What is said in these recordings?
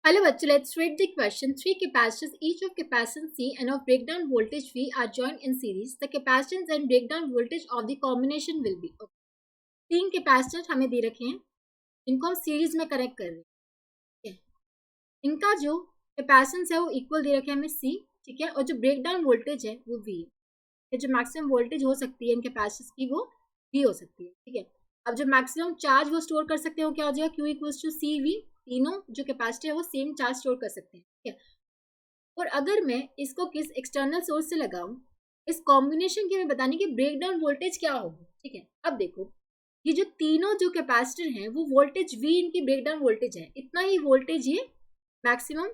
Hello bachcho, let's read the question. Three capacitors, each of capacitance C and of breakdown voltage V are joined in series. The capacitance and breakdown voltage of the combination will be. Okay. तीन capacitor हमें दे रखे हैं, इनको हम series में connect कर रहे हैं. ठीक है, इनका जो कैपेसिटेंस है वो इक्वल दे रखे हैं हमें C. ठीक है, और जो ब्रेकडाउन वोल्टेज है वो V है. जो मैक्सिमम वोल्टेज हो सकती है इन कैपेसिटर्स की वो V हो सकती है. ठीक है, अब जो मैक्सिमम चार्ज वो स्टोर कर सकते हैं वो क्या हो जाएगा, Q इक्वल्स टू CV. तीनों जो कैपेसिटर है वो सेम चार्ज स्टोर कर सकते हैं. ठीक है, और अगर मैं इसको किस एक्सटर्नल सोर्स से लगाऊं, इस कॉम्बिनेशन के में बताने की ब्रेकडाउन वोल्टेज क्या होगी. ठीक है, अब देखो ये जो तीनों जो कैपेसिटर हैं वो वोल्टेज V इनकी ब्रेकडाउन वोल्टेज है. इतना ही वोल्टेज ये मैक्सिमम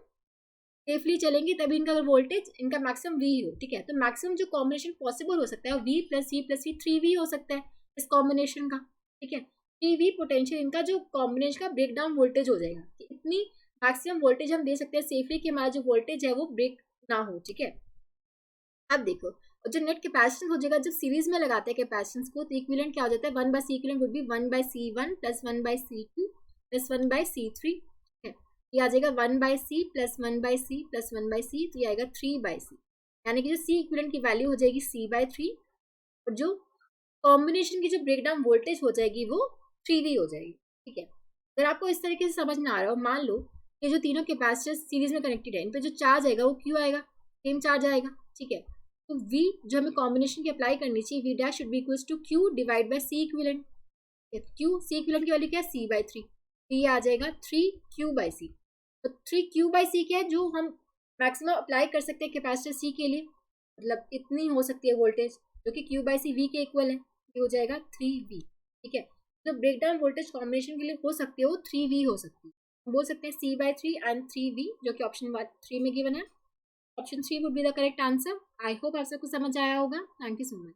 सेफली चलेंगे तभी इनका वोल्टेज इनका मैक्सिमम V ही हो. ठीक है, तो मैक्सिमम जो कॉम्बिनेशन पॉसिबल हो सकता है V plus C plus V 3V हो सकता है इस कॉम्बिनेशन का. ठीक है, 3V पोटेंशियल इनका जो कॉम्बिनेशन का ब्रेकडाउन वोल्टेज हो जाएगा. इतनी मैक्सिमम वोल्टेज हम दे सकते हैं सेफली कि हमारा जो वोल्टेज है वो ब्रेक ना हो. ठीक है, अब देखो और जो नेट कैपेसिटेंस हो जाएगा जब सीरीज में लगाते हैं कैपेसिटेंस को तो इक्विवेलेंट क्या हो जाता है, 1/C equivalent would be 1/C1 plus 1/C2 plus 1/C3. ये आ जाएगा 1/C plus 1/C plus 1/C, तो ये आएगा 3/C. यानी कि जो C इक्विवेलेंट की वैल्यू हो जाएगी C/3 और जो कॉम्बिनेशन की जो ब्रेकडाउन वोल्टेज हो जाएगी वो 3V हो जाएगी. ठीक है, अगर आपको इस तरीके से समझ में आ रहा हो, मान लो कि जो तीनों कैपेसिटर सीरीज में कनेक्टेड है इन पर जो चार्ज आएगा वो Q आएगा, सेम चार्ज आएगा. ठीक है, तो V जो हमें कॉम्बिनेशन की अप्लाई करनी चाहिए V dash should be equals to Q divide by C equivalent. Q C equivalent की वैल्यू क्या है C/3, तो ये आ जाएगा 3Q/C. तो 3Q/C क्या है जो हम मैक्सिमम अप्लाई कर सकते हैं कैपेसिटर C के लिए, मतलब इतनी हो सकती है वोल्टेज जो कि Q/C V के इक्वल है. ये हो जाएगा 3V. ठीक है, तो ब्रेकडाउन वोल्टेज कॉम्बिनेशन के लिए हो सकती है वो 3V हो सकती है. हम बोल सकते हैं C/3 एंड 3V जो कि ऑप्शन 3 में गिवन है. Option 3 would be the correct answer. I hope आप सबको समझ आया होगा. Thank you so much.